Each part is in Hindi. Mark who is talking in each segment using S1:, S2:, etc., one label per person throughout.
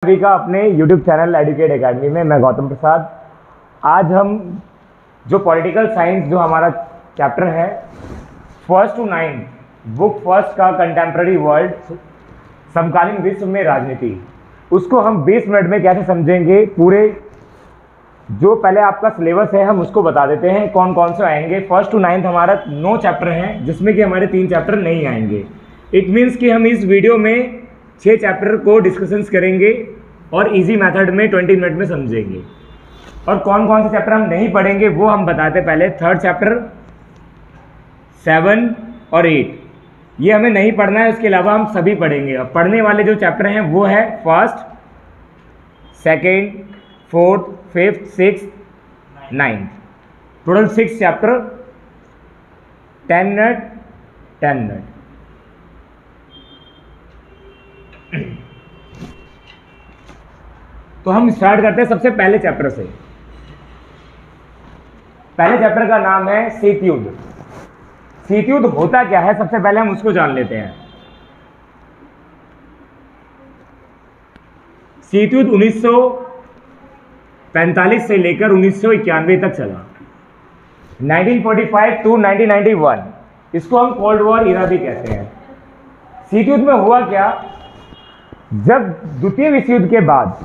S1: सभी का अपने YouTube चैनल एडुकेट एकेडमी में। मैं गौतम प्रसाद। आज हम जो पॉलिटिकल साइंस जो हमारा चैप्टर है 1st to 9 बुक फर्स्ट का कंटेम्प्रेरी वर्ल्ड समकालीन विश्व में राजनीति, उसको हम 20 मिनट में कैसे समझेंगे। पूरे जो पहले आपका सिलेबस है हम उसको बता देते हैं कौन कौन से आएंगे। 1st to 9 हमारा 9 चैप्टर हैं, जिसमें कि हमारे 3 चैप्टर नहीं आएंगे। इट मीन्स कि हम इस वीडियो में 6 चैप्टर को डिस्कशंस करेंगे और इजी मेथड में 20 मिनट में समझेंगे। और कौन कौन से चैप्टर हम नहीं पढ़ेंगे वो हम बताते। पहले 3rd चैप्टर 7 और 8 ये हमें नहीं पढ़ना है, उसके अलावा हम सभी पढ़ेंगे। अब पढ़ने वाले जो चैप्टर हैं वो है 1st, 2nd, 4th, 5th, 6th, 9th, total 6 chapter, 10 minute 10 minute. तो हम स्टार्ट करते हैं सबसे पहले चैप्टर से। पहले चैप्टर का नाम है शीत युद्ध। शीत युद्ध होता क्या है, सबसे पहले हम उसको जान लेते हैं। शीत युद्ध 1945 से लेकर 1991 तक चला। 1945 टू 1991 इसको हम कोल्ड वॉर इरा भी कहते हैं। शीत युद्ध में हुआ क्या, जब द्वितीय विश्व युद्ध के बाद,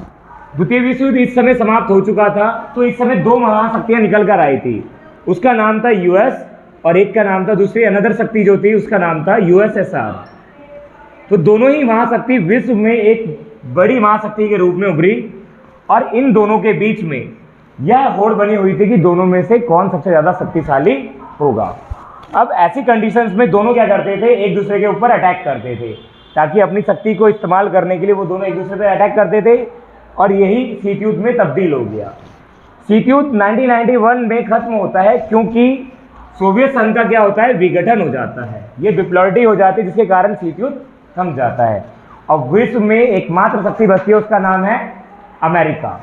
S1: द्वितीय विश्व युद्ध इस समय समाप्त हो चुका था, तो इस समय 2 महाशक्तियां निकल कर आई थी। उसका नाम था यूएस और एक का नाम था, दूसरी अनदर शक्ति जो थी उसका नाम था यूएसएसआर। तो दोनों ही महाशक्ति विश्व में एक बड़ी महाशक्ति के रूप में उभरी और इन दोनों के बीच में यह होड़ बनी हुई थी कि दोनों में से कौन सबसे ज़्यादा शक्तिशाली होगा। अब ऐसी कंडीशंस में दोनों क्या करते थे, एक दूसरे के ऊपर अटैक करते थे, ताकि अपनी शक्ति को इस्तेमाल करने के लिए वो दोनों एक दूसरे पर अटैक करते थे। और यही शीत युद्ध में तब्दील हो गया। शीत युद्ध 1991 में खत्म होता है, क्योंकि सोवियत संघ का क्या होता है, विघटन हो जाता है, ये डिप्लॉरिटी हो जाती है, जिसके कारण शीत युद्ध थम जाता है। और विश्व में एकमात्र शक्ति बचती है, उसका नाम है अमेरिका।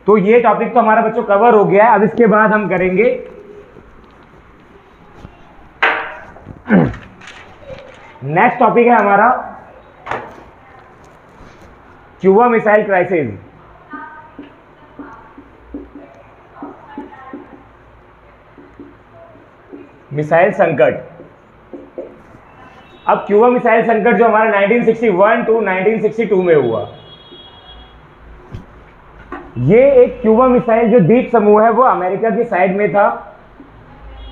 S1: तो ये टॉपिक तो हमारा बच्चों कवर हो गया है। अब इसके बाद हम करेंगे नेक्स्ट टॉपिक है हमारा क्यूबा मिसाइल क्राइसिस। मिसाइल संकट। अब क्यूबा मिसाइल संकट जो हमारा 1961 टू 1962 में हुआ, ये एक क्यूबा मिसाइल जो द्वीप समूह है वो अमेरिका की साइड में था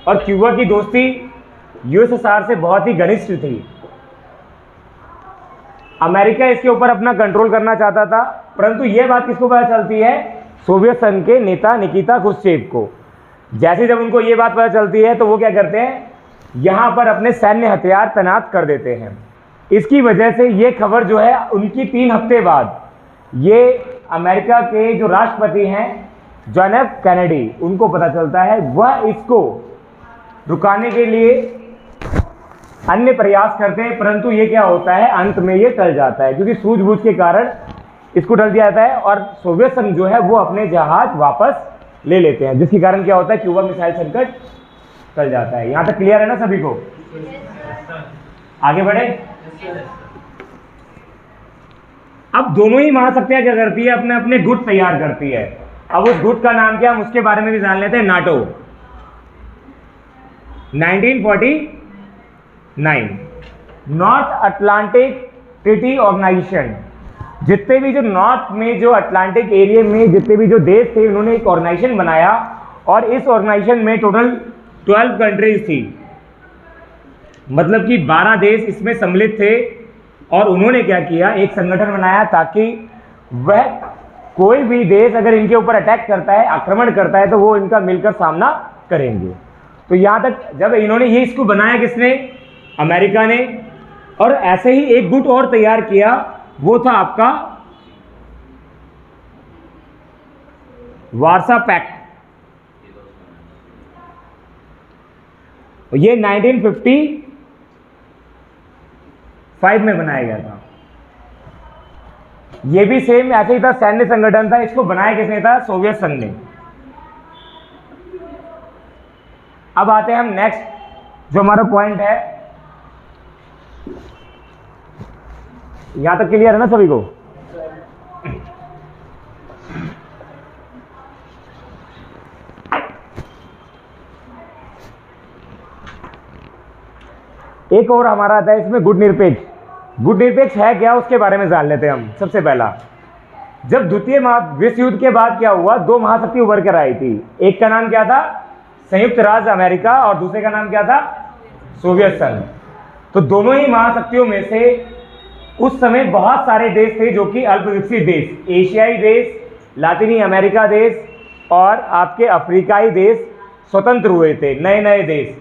S1: और क्यूबा की दोस्ती यूएसएसआर से बहुत ही घनिष्ठ थी। अमेरिका इसके ऊपर अपना कंट्रोल करना चाहता था, परंतु यह बात किसको पता चलती है, सोवियत संघ के नेता निकिता क्रुश्चेव को। जैसे जब उनको ये बात पता चलती है तो वो क्या करते हैं, यहाँ पर अपने सैन्य हथियार तैनात कर देते हैं। इसकी वजह से ये खबर जो है उनकी 3 हफ्ते बाद ये अमेरिका के जो राष्ट्रपति हैं जॉन एफ कैनेडी, उनको पता चलता है। वह इसको रुकाने के लिए अन्य प्रयास करते हैं, परंतु ये क्या होता है, अंत में ये टल जाता है, क्योंकि सूझबूझ के कारण इसको टल दिया जाता है और सोवियत संघ जो है वो अपने जहाज वापस ले लेते हैं, जिसके कारण क्या होता है, क्यूबा मिसाइल संकट टल जाता है। यहां तक क्लियर है ना सभी को? आगे बढ़े। अब दोनों ही महाशक्तियां क्या करती है, अपने अपने गुट तैयार करती है। अब उस गुट का नाम क्या, हम उसके बारे में भी जान लेते हैं। NATO. 1949 North Atlantic Treaty Organization. जितने भी जो नॉर्थ में जो अटलांटिक एरिया में जितने भी जो देश थे, उन्होंने एक ऑर्गेनाइजेशन बनाया और इस ऑर्गेनाइजेशन में टोटल 12 कंट्रीज थी, मतलब कि 12 देश इसमें सम्मिलित थे। और उन्होंने क्या किया, एक संगठन बनाया ताकि वह कोई भी देश अगर इनके ऊपर अटैक करता है, आक्रमण करता है, तो वो इनका मिलकर सामना करेंगे। तो यहाँ तक जब इन्होंने ये इसको बनाया, किसने, अमेरिका ने। और ऐसे ही एक गुट और तैयार किया, वो था आपका वार्सा पैक्ट। ये 1955 में बनाया गया था। ये भी सेम ऐसे ही था, सैन्य संगठन था। इसको बनाया किसने था, सोवियत संघ ने। अब आते हैं हम नेक्स्ट जो हमारा पॉइंट है, यहां तक क्लियर है ना सभी को? एक और हमारा आता है इसमें गुट निरपेक्ष। गुट निरपेक्ष है क्या, उसके बारे में जान लेते हैं हम। सबसे पहला, जब द्वितीय विश्व युद्ध के बाद क्या हुआ, दो महाशक्ति उभर कर आई थी। एक का नाम क्या था, संयुक्त राज्य अमेरिका, और दूसरे का नाम क्या था, सोवियत संघ। तो दोनों ही महाशक्तियों में से उस समय बहुत सारे देश थे जो कि अल्प विकसित देश, एशियाई देश, लातिनी अमेरिका देश और आपके अफ्रीकाई देश स्वतंत्र हुए थे, नए नए देश।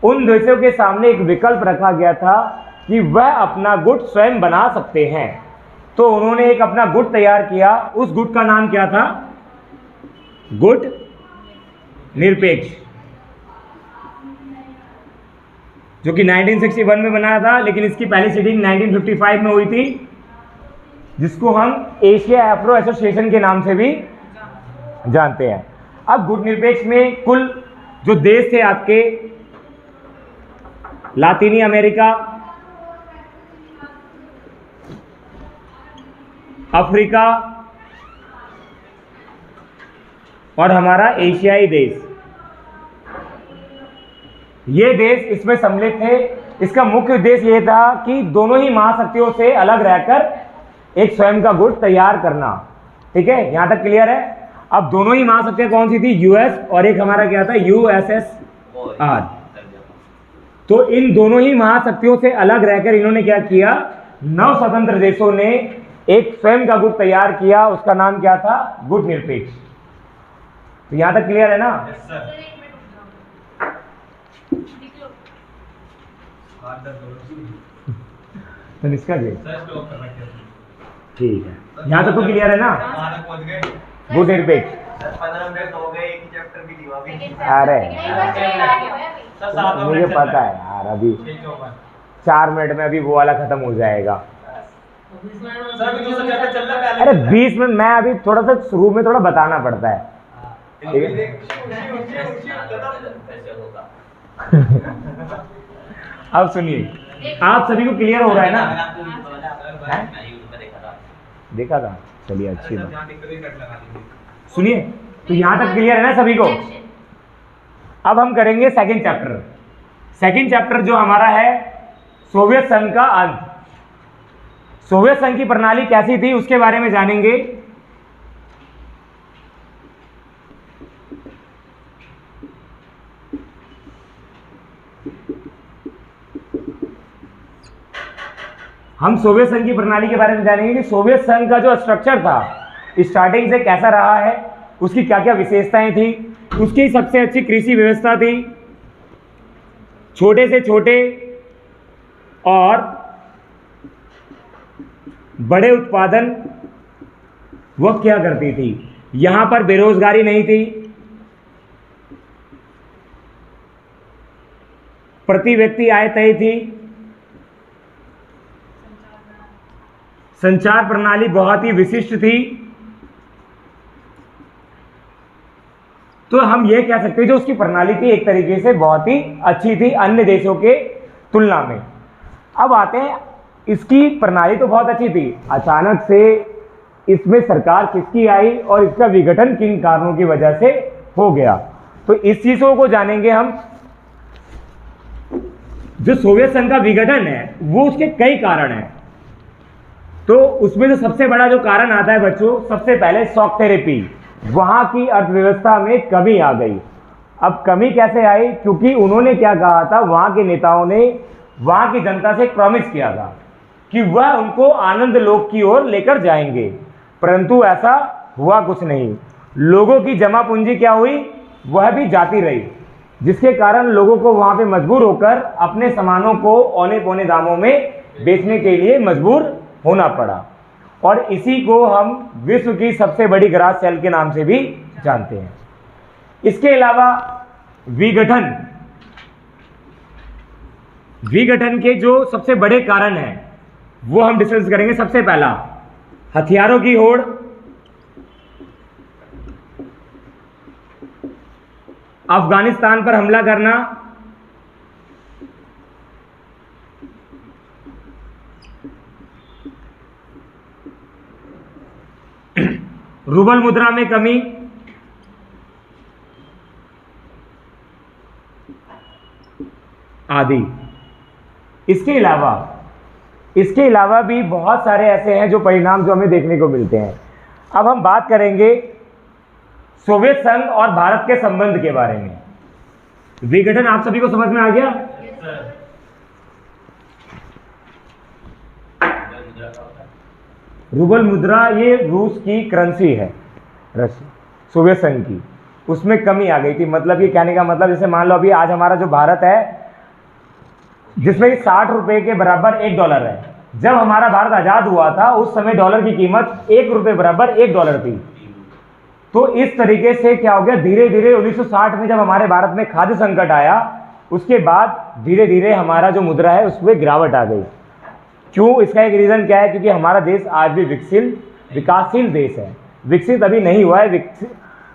S1: उन देशों के सामने एक विकल्प रखा गया था कि वह अपना गुट स्वयं बना सकते हैं। तो उन्होंने एक अपना गुट तैयार किया। उस गुट का नाम क्या था, गुट निरपेक्ष, जो कि 1961 में बनाया था, लेकिन इसकी पहली सीटिंग 1955 में हुई थी, जिसको हम एशिया एफ्रो एसोसिएशन के नाम से भी जानते हैं। अब गुट निरपेक्ष में कुल जो देश थे आपके, लातिनी अमेरिका, अफ्रीका और हमारा एशियाई देश, ये देश इसमें सम्मिलित थे। इसका मुख्य उद्देश्य ये था कि दोनों ही महाशक्तियों से अलग रहकर एक स्वयं का गुट तैयार करना। ठीक है, यहां तक क्लियर है। अब दोनों ही महाशक्तियां कौन सी थी, यूएस और एक हमारा क्या था, यूएसएसआर। तो इन दोनों ही महाशक्तियों से अलग रहकर इन्होंने क्या किया, 9 स्वतंत्र देशों ने एक स्वयं का गुट तैयार किया। उसका नाम क्या था, गुट निरपेक्ष। तो यहां तक क्लियर है ना। तो इसका ठीक है, यहां तक तो क्लियर है ना, गुट निरपेक्ष। अरे मुझे पता है यार, अभी 4 मिनट में अभी वो वाला खत्म हो जाएगा। अरे 20 मिनट, मैं अभी थोड़ा सा शुरू में थोड़ा बताना पड़ता है। ठीक है अब सुनिए, आप सभी को क्लियर हो रहा है ना, देखा था, चलिए अच्छी बात। सुनिए, तो यहां तक क्लियर है ना सभी को। अब हम करेंगे सेकंड चैप्टर। सेकंड चैप्टर जो हमारा है, सोवियत संघ का अंत। सोवियत संघ की प्रणाली कैसी थी उसके बारे में जानेंगे। हम सोवियत संघ की प्रणाली के बारे में जानेंगे कि सोवियत संघ का जो स्ट्रक्चर था स्टार्टिंग से कैसा रहा है, उसकी क्या क्या विशेषताएं थी। उसकी सबसे अच्छी कृषि व्यवस्था थी, छोटे से छोटे और बड़े उत्पादन वह क्या करती थी। यहां पर बेरोजगारी नहीं थी, प्रति व्यक्ति आय तय थी, संचार प्रणाली बहुत ही विशिष्ट थी। तो हम ये कह सकते हैं जो उसकी प्रणाली थी एक तरीके से बहुत ही अच्छी थी अन्य देशों के तुलना में। अब आते हैं, इसकी प्रणाली तो बहुत अच्छी थी, अचानक से इसमें सरकार किसकी आई और इसका विघटन किन कारणों की वजह से हो गया। तो इस चीजों को जानेंगे हम। जो सोवियत संघ का विघटन है वो उसके कई कारण हैं। तो उसमें जो सबसे बड़ा जो कारण आता है बच्चों, सबसे पहले शॉक थेरेपी। वहां की अर्थव्यवस्था में कमी आ गई। अब कमी कैसे आई, क्योंकि उन्होंने क्या कहा था, वहां के नेताओं ने वहां की जनता से एक प्रॉमिस किया था कि वह उनको आनंद लोक की ओर लेकर जाएंगे, परंतु ऐसा हुआ कुछ नहीं। लोगों की जमा पूंजी क्या हुई, वह भी जाती रही, जिसके कारण लोगों को वहां पे मजबूर होकर अपने सामानों को औने पौने दामों में बेचने के लिए मजबूर होना पड़ा। और इसी को हम विश्व की सबसे बड़ी ग्रास सेल के नाम से भी जानते हैं। इसके अलावा विघटन के जो सबसे बड़े कारण हैं वो हम डिस्कस करेंगे। सबसे पहला, हथियारों की होड़, अफगानिस्तान पर हमला करना, रूबल मुद्रा में कमी, आदि। इसके अलावा भी बहुत सारे ऐसे हैं जो परिणाम जो हमें देखने को मिलते हैं। अब हम बात करेंगे सोवियत संघ और भारत के संबंध के बारे में। विघटन आप सभी को समझ में आ गया? रूबल मुद्रा ये रूस की करेंसी है, सोवियत संघ की, उसमें कमी आ गई थी। मतलब ये कहने का मतलब, जैसे मान लो अभी आज हमारा जो भारत है जिसमें 60 रुपए के बराबर $1 है, जब हमारा भारत आजाद हुआ था उस समय डॉलर की कीमत $1 बराबर $1 थी। तो इस तरीके से क्या हो गया, धीरे धीरे 1960 में जब हमारे भारत में खाद्य संकट आया, उसके बाद धीरे धीरे हमारा जो मुद्रा है उसमें गिरावट आ गई। क्यों? इसका एक रीजन क्या है, क्योंकि हमारा देश आज भी विकासशील देश है, विकसित अभी नहीं हुआ है,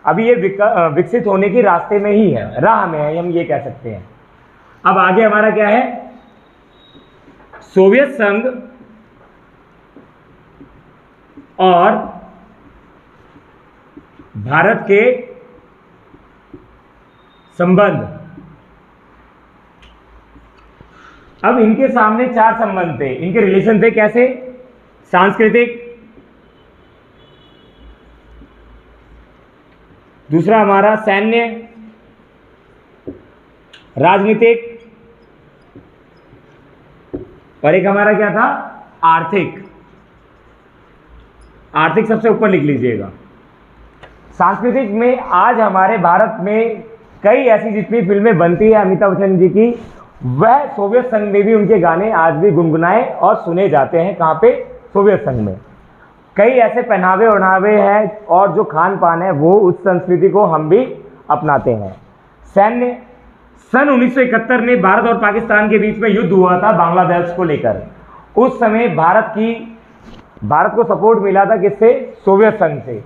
S1: अभी ये विकसित होने के रास्ते में ही है, राह में है, हम ये कह सकते हैं। अब आगे हमारा क्या है, सोवियत संघ और भारत के संबंध। अब इनके सामने 4 संबंध थे, इनके रिलेशन थे कैसे, सांस्कृतिक, दूसरा हमारा सैन्य, राजनीतिक, और एक हमारा क्या था, आर्थिक। आर्थिक सबसे ऊपर लिख लीजिएगा। सांस्कृतिक में आज हमारे भारत में कई ऐसी जितनी फिल्में बनती है अमिताभ बच्चन जी की, वह सोवियत संघ में भी उनके गाने आज भी गुनगुनाए और सुने जाते हैं। कहाँ पे? सोवियत संघ में। कई ऐसे पहनावे ओढ़ावे हैं और जो खान पान है वो उस संस्कृति को हम भी अपनाते हैं। सैन्य, सन 1971 में भारत और पाकिस्तान के बीच में युद्ध हुआ था बांग्लादेश को लेकर। उस समय भारत को सपोर्ट मिला था किससे? सोवियत संघ से।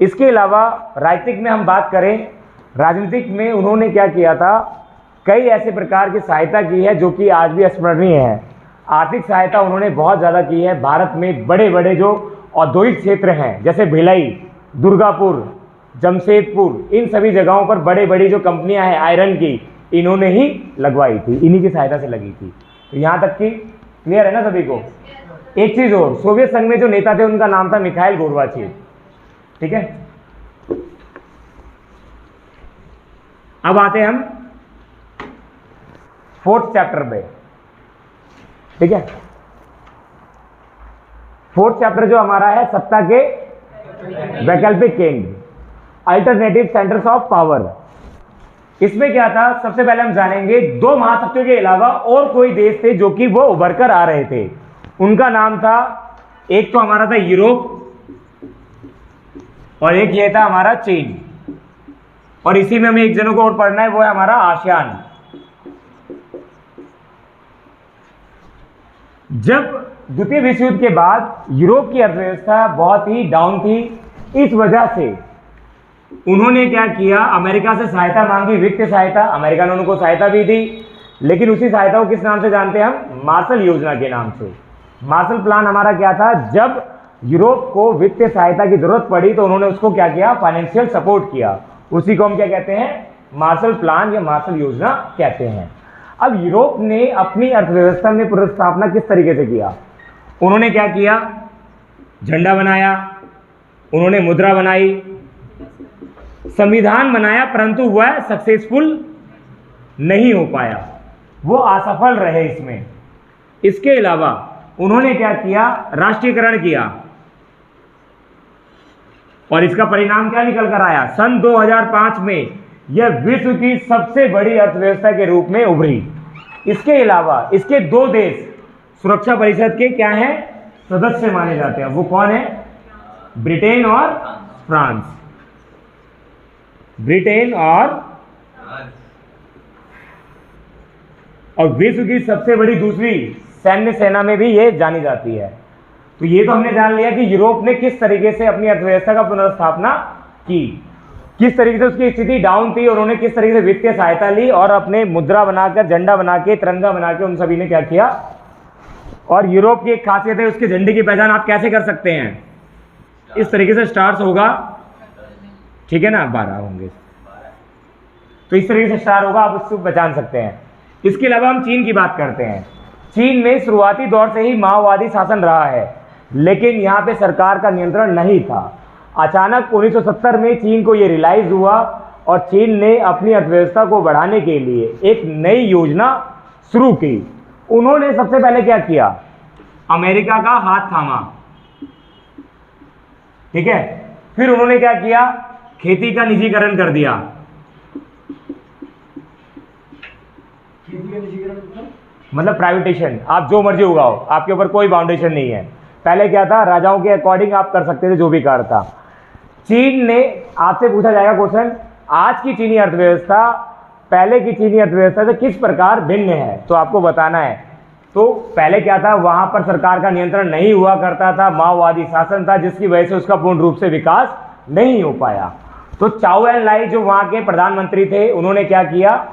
S1: इसके अलावा राजनीतिक में हम बात करें, राजनीतिक में उन्होंने क्या किया था, कई ऐसे प्रकार की सहायता की है जो कि आज भी स्मरणीय है। आर्थिक सहायता उन्होंने बहुत ज़्यादा की है। भारत में बड़े बड़े जो औद्योगिक क्षेत्र हैं जैसे भिलाई, दुर्गापुर, जमशेदपुर, इन सभी जगहों पर बड़े बड़ी जो कंपनियां हैं आयरन की, इन्होंने ही लगवाई थी, इन्हीं की सहायता से लगी थी। तो यहाँ तक कि क्लियर है ना सभी को? एक चीज़ और, सोवियत संघ में जो नेता थे उनका नाम था मिखाइल गोर्बाचेव। ठीक है, अब आते हैं हम 4th चैप्टर पे। ठीक है, 4th चैप्टर जो हमारा है, सत्ता के वैकल्पिक केंद्र, अल्टरनेटिव सेंटर्स ऑफ पावर। इसमें क्या था, सबसे पहले हम जानेंगे 2 महाशक्तियों के अलावा और कोई देश थे जो कि वो उभर कर आ रहे थे। उनका नाम था, एक तो हमारा था यूरोप और एक ये था हमारा चीन, और इसी में हमें एक जनों को और पढ़ना है, वो है हमारा आसियान। जब द्वितीय विश्व युद्ध के बाद यूरोप की अर्थव्यवस्था बहुत ही डाउन थी, इस वजह से उन्होंने क्या किया, अमेरिका से सहायता मांगी, वित्तीय सहायता। अमेरिका ने उनको सहायता भी दी, लेकिन उसी सहायता को किस नाम से जानते हैं हम? मार्शल योजना के नाम से। मार्शल प्लान हमारा क्या था, जब यूरोप को वित्तीय सहायता की जरूरत पड़ी तो उन्होंने उसको क्या किया, फाइनेंशियल सपोर्ट किया। उसी को हम क्या कहते हैं? मार्शल प्लान या मार्शल योजना कहते हैं। अब यूरोप ने अपनी अर्थव्यवस्था में पुनर्स्थापना किस तरीके से किया? उन्होंने क्या किया, झंडा बनाया, उन्होंने मुद्रा बनाई, संविधान बनाया, परंतु वह सक्सेसफुल नहीं हो पाया, वो असफल रहे इसमें। इसके अलावा उन्होंने क्या किया, राष्ट्रीयकरण किया, और इसका परिणाम क्या निकल कर आया, सन 2005 में यह विश्व की सबसे बड़ी अर्थव्यवस्था के रूप में उभरी। इसके अलावा इसके 2 देश सुरक्षा परिषद के क्या हैं, सदस्य माने जाते हैं। वो कौन है? ब्रिटेन और फ्रांस। ब्रिटेन और विश्व की सबसे बड़ी दूसरी सैन्य सेना में भी ये जानी जाती है। तो ये तो हमने जान लिया कि यूरोप ने किस तरीके से अपनी अर्थव्यवस्था का पुनर्स्थापना की, किस तरीके से उसकी स्थिति डाउन थी, और उन्होंने किस तरीके से वित्तीय सहायता ली और अपने मुद्रा बनाकर, झंडा बना के, तिरंगा बना के उन सभी ने क्या किया। और यूरोप की एक खासियत है, उसके झंडे की पहचान आप कैसे कर सकते हैं? इस तरीके से स्टार्स होगा, ठीक है ना, 12 होंगे, तो इस तरीके से स्टार होगा, आप उसको पहचान सकते हैं। इसके अलावा हम चीन की बात करते हैं। चीन में शुरुआती दौर से ही माओवादी शासन रहा है, लेकिन यहाँ पे सरकार का नियंत्रण नहीं था। अचानक 1970 में चीन को ये रियलाइज हुआ और चीन ने अपनी अर्थव्यवस्था को बढ़ाने के लिए एक नई योजना शुरू की। उन्होंने सबसे पहले क्या किया, अमेरिका का हाथ थामा, ठीक है। फिर उन्होंने क्या किया, खेती का निजीकरण कर दिया। मतलब प्राइवेटेशन, आप जो मर्जी उगाओ, आपके ऊपर कोई बाउंडेशन नहीं है। पहले क्या था, राजाओं के अकॉर्डिंग आप कर सकते थे जो भी कार्य था। चीन ने, आपसे पूछा जाएगा क्वेश्चन, आज की चीनी अर्थव्यवस्था पहले की चीनी अर्थव्यवस्था से किस प्रकार भिन्न है, तो आपको बताना है। तो पहले क्या था, वहां पर सरकार का नियंत्रण नहीं हुआ करता था, माओवादी शासन था, जिसकी वजह से उसका पूर्ण रूप से विकास नहीं हो पाया। तो चाओ एन लाई जो वहां के प्रधानमंत्री थे, उन्होंने क्या किया,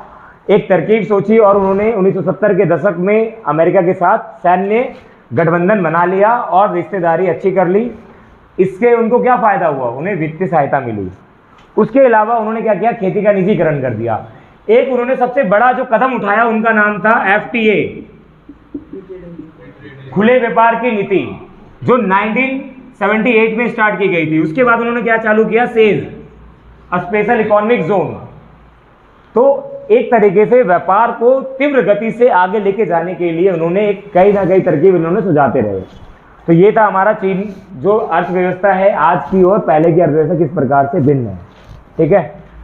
S1: एक तरकीब सोची और उन्होंने 1970 के दशक में अमेरिका के साथ सैन्य गठबंधन बना लिया और रिश्तेदारी अच्छी कर ली। इसके उनको क्या फायदा हुआ, उन्हें वित्तीय सहायता मिली। उसके अलावा उन्होंने क्या किया, खेती का निजीकरण कर दिया। एक उन्होंने सबसे बड़ा जो कदम उठाया, उनका नाम था FTA, खुले व्यापार की नीति, जो 1978 में स्टार्ट की गई थी। उसके बाद उन्होंने क्या चालू किया, सेज, स्पेशल इकोनॉमिक जोन। तो एक तरीके से व्यापार को तीव्र गति से आगे लेके जाने के लिए उन्होंने एक कई ना कई तरकीब इन्होंने सुझाते रहे। तो ये था हमारा चीन जो अर्थव्यवस्था है आज की और पहले की अर्थव्यवस्था किस प्रकार से भिन्न है, ठीक है।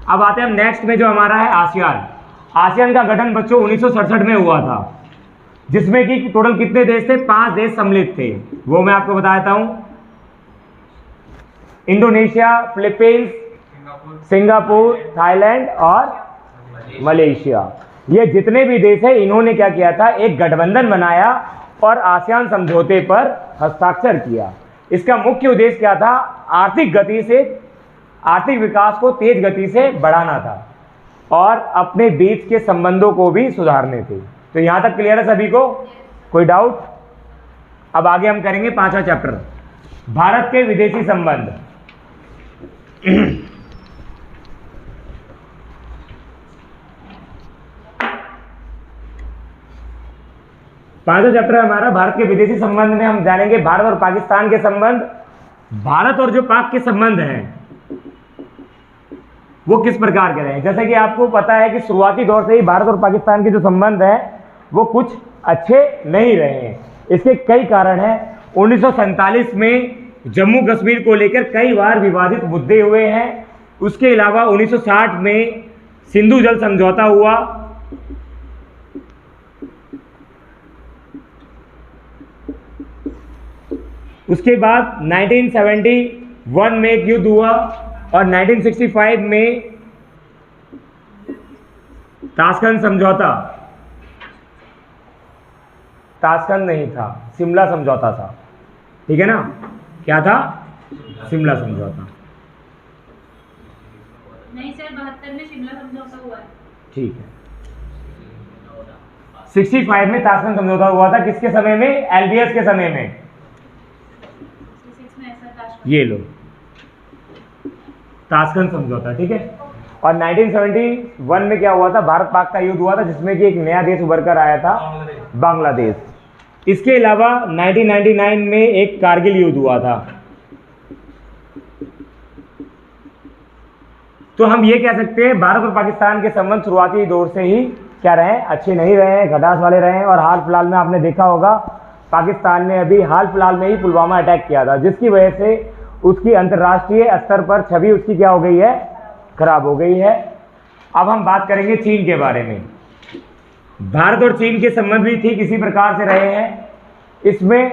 S1: अब आते हैं हम नेक्स्ट में, जो हमारा है आसियान। आसियान का गठन बच्चों 1967 में हुआ था, जिसमें कि टोटल कितने देश थे, 5 देश सम्मिलित थे। वो मैं आपको बता देता हूं, इंडोनेशिया, फिलीपींस, सिंगापुर, थाईलैंड और मलेशिया। ये जितने भी देश हैं, इन्होंने क्या किया था, एक गठबंधन बनाया और आसियान समझौते पर हस्ताक्षर किया। इसका मुख्य उद्देश्य क्या था, आर्थिक विकास को तेज गति से बढ़ाना था और अपने बीच के संबंधों को भी सुधारने थे। तो यहां तक क्लियर है सभी को, कोई डाउट? अब आगे हम करेंगे 5वां चैप्टर, भारत के विदेशी संबंध। 5वां चैप्टर है हमारा भारत के विदेशी संबंध में हम जानेंगे भारत और पाकिस्तान के संबंध। भारत और जो पाक के संबंध हैं वो किस प्रकार के रहे हैं। जैसे कि आपको पता है कि शुरुआती दौर से ही भारत और पाकिस्तान के जो संबंध हैं वो कुछ अच्छे नहीं रहे हैं। इसके कई कारण हैं। 1947 में जम्मू कश्मीर को लेकर कई बार विवादित मुद्दे हुए हैं। उसके अलावा 1960 में सिंधु जल समझौता हुआ। उसके बाद 1971 में एक युद्ध हुआ और 1965 में ताशकंद समझौता, ताशकंद नहीं था, शिमला समझौता था, ठीक है ना। क्या था? शिमला समझौता।
S2: नहीं सर, 72 में शिमला समझौता हुआ है।
S1: ठीक है। 65 में ताशकंद समझौता हुआ था। किसके समय में? एलबीएस के समय में। ये लो ताशकंद समझौता, ठीक है। और 1971 में क्या हुआ था? भारत पाक का युद्ध हुआ था, जिसमें कि एक नया देश उभर कर आया था, बांग्लादेश। इसके अलावा 1999 में एक कारगिल युद्ध हुआ था। तो हम ये कह सकते हैं भारत और पाकिस्तान के संबंध शुरुआती दौर से ही क्या रहे? अच्छे नहीं रहे हैं, खटास वाले रहे हैं। और हाल फिलहाल में आपने देखा होगा पाकिस्तान ने अभी हाल फिलहाल में ही पुलवामा अटैक किया था, जिसकी वजह से उसकी अंतर्राष्ट्रीय स्तर पर छवि उसकी क्या हो गई है? खराब हो गई है। अब हम बात करेंगे चीन के बारे में। भारत और चीन के संबंध भी ठीक इसी प्रकार से रहे हैं। इसमें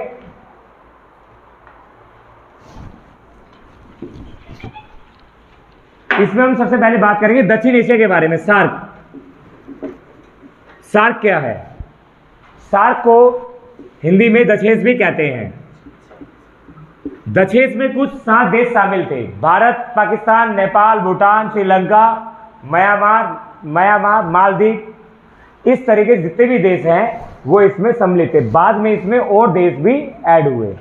S1: हम सबसे पहले बात करेंगे दक्षिण एशिया के बारे में। सार्क। सार्क क्या है? सार्क को हिंदी में दक्षेश भी कहते हैं। दक्षेश में कुछ 7 देश शामिल थे। भारत, पाकिस्तान, नेपाल, भूटान, श्रीलंका, म्यांमार, मालदीव, इस तरीके के जितने भी देश हैं वो इसमें सम्मिलित थे। बाद में इसमें और देश भी ऐड हुए।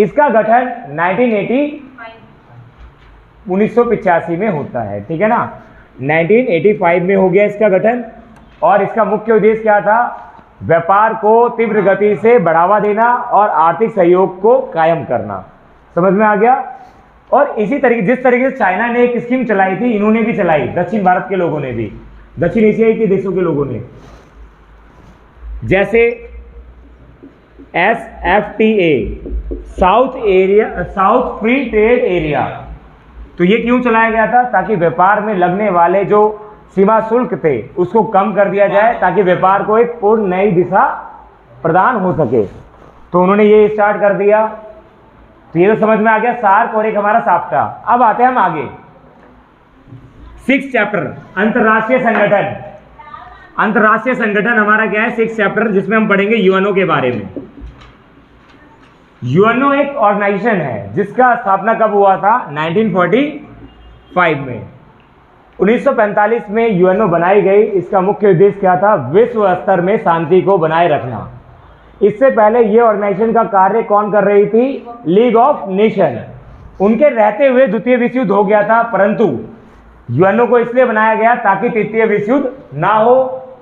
S1: इसका गठन 1985 में होता है, ठीक है ना। 1985 में हो गया इसका गठन, और इसका मुख्य उद्देश्य क्या था? व्यापार को तीव्र गति से बढ़ावा देना और आर्थिक सहयोग को कायम करना। समझ में आ गया। और इसी तरीके जिस तरीके से चाइना ने एक स्कीम चलाई थी, इन्होंने भी चलाई, दक्षिण भारत के लोगों ने भी, दक्षिण एशियाई के देशों के लोगों ने, जैसे SFTA, south free trade area. तो ये क्यों चलाया गया था? ताकि व्यापार में लगने वाले जो सीमा शुल्क थे उसको कम कर दिया जाए, ताकि व्यापार को एक पूर्ण नई दिशा प्रदान हो सके। तो उन्होंने ये स्टार्ट कर दिया। तो ये तो समझ में आ गया, सार्क और एक हमारा साफ्टा। अब आते हैं हम आगे, 6 चैप्टर अंतरराष्ट्रीय संगठन। अंतरराष्ट्रीय संगठन हमारा क्या है? 6 चैप्टर, जिसमें हम पढ़ेंगे यूएनओ के बारे में। यूएनओ एक ऑर्गेनाइजेशन है जिसका स्थापना कब हुआ था? 1945 में। 1945 में यूएनओ बनाई गई। इसका मुख्य उद्देश्य क्या था? विश्व स्तर में शांति को बनाए रखना। इससे पहले ये ऑर्गेनाइजेशन का कार्य कौन कर रही थी? League of nation. उनके रहते हुए द्वितीय विश्व युद्ध हो गया था, परंतु यूएनओ को इसलिए बनाया गया ताकि तृतीय विश्व युद्ध ना हो,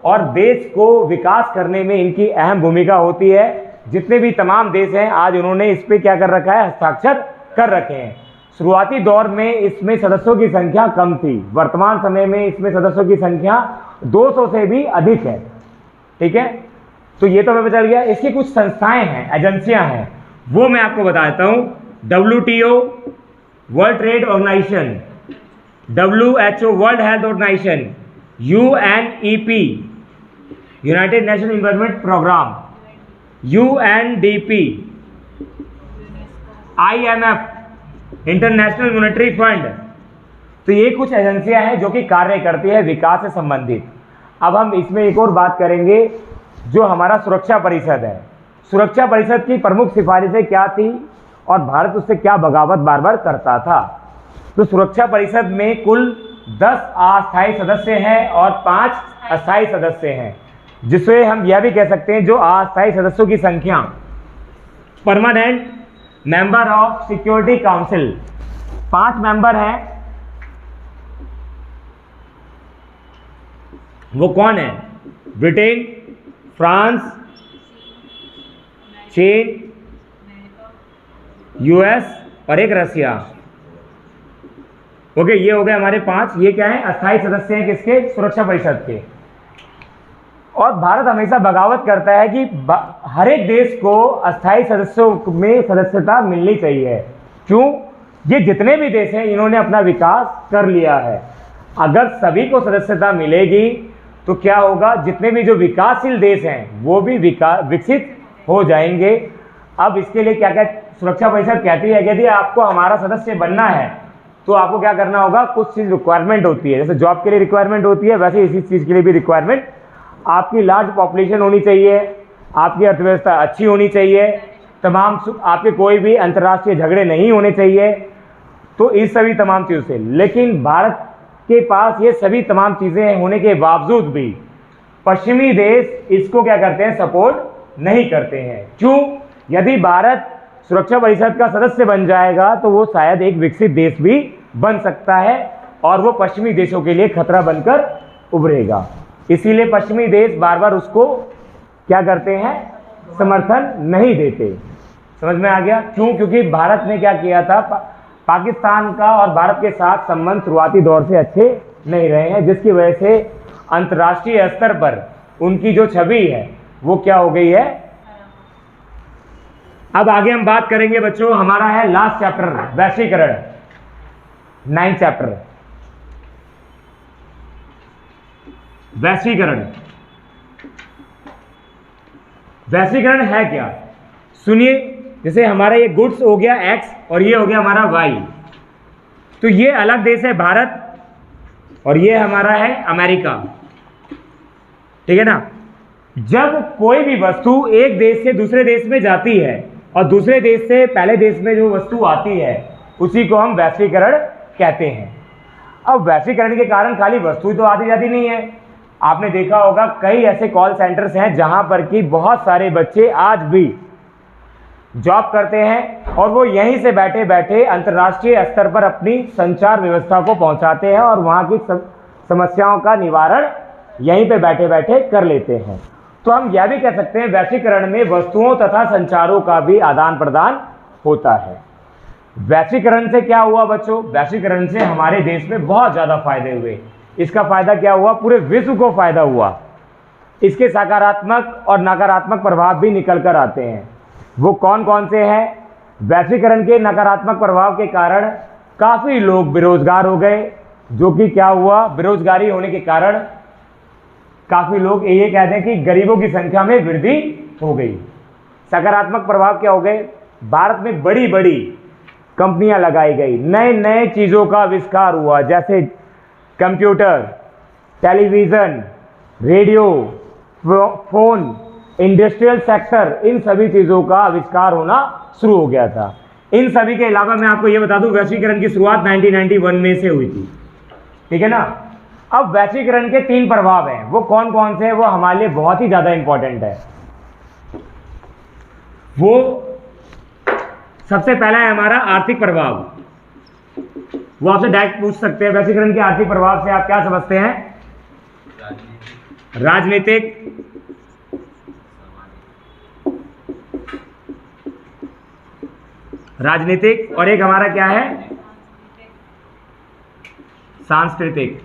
S1: और देश को विकास करने में इनकी अहम भूमिका होती है। जितने भी तमाम देश हैं आज उन्होंने इस पे क्या कर रखा है? हस्ताक्षर कर रखे हैं। शुरुआती दौर में इसमें सदस्यों की संख्या कम थी, वर्तमान समय में इसमें सदस्यों की संख्या 200 से भी अधिक है, ठीक है। तो ये तो हमें चल गया। इसकी कुछ संस्थाएं हैं, एजेंसियां हैं, वो मैं आपको बता देता हूं। WTO World Trade Organization, WHO World Health Organization, UNEP United Nation Environment Programme, UNDP, IMF International Monetary Fund. तो ये कुछ एजेंसियां हैं जो कि कार्य करती है विकास से संबंधित। अब हम इसमें एक और बात करेंगे, जो हमारा सुरक्षा परिषद है। सुरक्षा परिषद की प्रमुख सिफारिशें क्या थी और भारत उससे क्या बगावत बार बार करता था? तो सुरक्षा परिषद में कुल 10 अस्थायी सदस्य हैं और 5 अस्थायी सदस्य हैं, जिससे हम यह भी कह सकते हैं जो अस्थायी सदस्यों की संख्या, permanent member of security council 5 member हैं। वो कौन है? ब्रिटेन, फ्रांस, चीन, US और एक रसिया। ओके, ये हो गए हमारे 5। ये क्या है? अस्थायी सदस्य हैं किसके? सुरक्षा परिषद के। और भारत हमेशा बगावत करता है कि हर एक देश को अस्थायी सदस्यों में सदस्यता मिलनी चाहिए। क्यों? ये जितने भी देश हैं इन्होंने अपना विकास कर लिया है। अगर सभी को सदस्यता मिलेगी तो क्या होगा? जितने भी जो विकासशील देश हैं वो भी विकसित हो जाएंगे। अब इसके लिए क्या क्या सुरक्षा परिषद कहती है? यदि आपको हमारा सदस्य बनना है तो आपको क्या करना होगा? कुछ चीज़ रिक्वायरमेंट होती है, जैसे जॉब के लिए रिक्वायरमेंट होती है, वैसे इसी चीज़ के लिए भी रिक्वायरमेंट। आपकी लार्ज पॉपुलेशन होनी चाहिए, आपकी अर्थव्यवस्था अच्छी होनी चाहिए, तमाम आपके कोई भी अंतर्राष्ट्रीय झगड़े नहीं होने चाहिए। तो इस सभी तमाम चीज़ों से, लेकिन भारत के पास ये सभी तमाम चीज़ें होने के बावजूद भी पश्चिमी देश इसको क्या करते हैं? सपोर्ट नहीं करते हैं। क्यों? यदि भारत सुरक्षा परिषद का सदस्य बन जाएगा तो वो शायद एक विकसित देश भी बन सकता है और वो पश्चिमी देशों के लिए खतरा बनकर उभरेगा। इसीलिए पश्चिमी देश बार बार उसको क्या करते हैं? समर्थन नहीं देते। समझ में आ गया? क्यों? क्योंकि भारत ने क्या किया था? पाकिस्तान का और भारत के साथ संबंध शुरुआती दौर से अच्छे नहीं रहे हैं, जिसकी वजह से अंतर्राष्ट्रीय स्तर पर उनकी जो छवि है वो क्या हो गई है? अब आगे हम बात करेंगे बच्चों, हमारा है लास्ट चैप्टर, वैश्वीकरण, 9 चैप्टर, वैश्वीकरण। वैश्वीकरण है क्या? सुनिए, जैसे हमारा ये गुड्स हो गया X और ये हो गया हमारा Y। तो ये अलग देश है भारत और ये हमारा है अमेरिका, ठीक है ना। जब कोई भी वस्तु एक देश से दूसरे देश में जाती है और दूसरे देश से पहले देश में जो वस्तु आती है उसी को हम वैश्वीकरण कहते हैं। अब वैश्वीकरण के कारण खाली वस्तु तो आती जाती नहीं है। आपने देखा होगा कई ऐसे कॉल सेंटर्स हैं जहां पर कि बहुत सारे बच्चे आज भी जॉब करते हैं और वो यहीं से बैठे बैठे अंतर्राष्ट्रीय स्तर पर अपनी संचार व्यवस्था को पहुंचाते हैं और वहाँ की समस्याओं का निवारण यहीं पे बैठे बैठे कर लेते हैं। तो हम यह भी कह सकते हैं वैश्वीकरण में वस्तुओं तथा संचारों का भी आदान प्रदान होता है। वैश्वीकरण से क्या हुआ बच्चों? वैश्वीकरण से हमारे देश में बहुत ज़्यादा फायदे हुए। इसका फायदा क्या हुआ? पूरे विश्व को फायदा हुआ। इसके सकारात्मक और नकारात्मक प्रभाव भी निकल कर आते हैं। वो कौन कौन से हैं? वैश्वीकरण के नकारात्मक प्रभाव के कारण काफ़ी लोग बेरोजगार हो गए, जो कि क्या हुआ? बेरोजगारी होने के कारण काफ़ी लोग ये कहते हैं कि गरीबों की संख्या में वृद्धि हो गई। सकारात्मक प्रभाव क्या हो गए? भारत में बड़ी बड़ी कंपनियां लगाई गई, नए नए चीज़ों का आविष्कार हुआ, जैसे computer, television, radio, phone, industrial sector, इन सभी चीज़ों का आविष्कार होना शुरू हो गया था। इन सभी के अलावा मैं आपको ये बता दूं, वैश्वीकरण की शुरुआत 1991 में से हुई थी, ठीक है ना। अब वैश्वीकरण के 3 प्रभाव हैं, वो कौन कौन से हैं? वो हमारे लिए बहुत ही ज़्यादा इंपॉर्टेंट है। वो सबसे पहला है हमारा आर्थिक प्रभाव। वो आपसे डायरेक्ट पूछ सकते हैं, वैश्वीकरण के आर्थिक प्रभाव से आप क्या समझते हैं? राजनीतिक, राजनीतिक, और एक हमारा क्या है? सांस्कृतिक।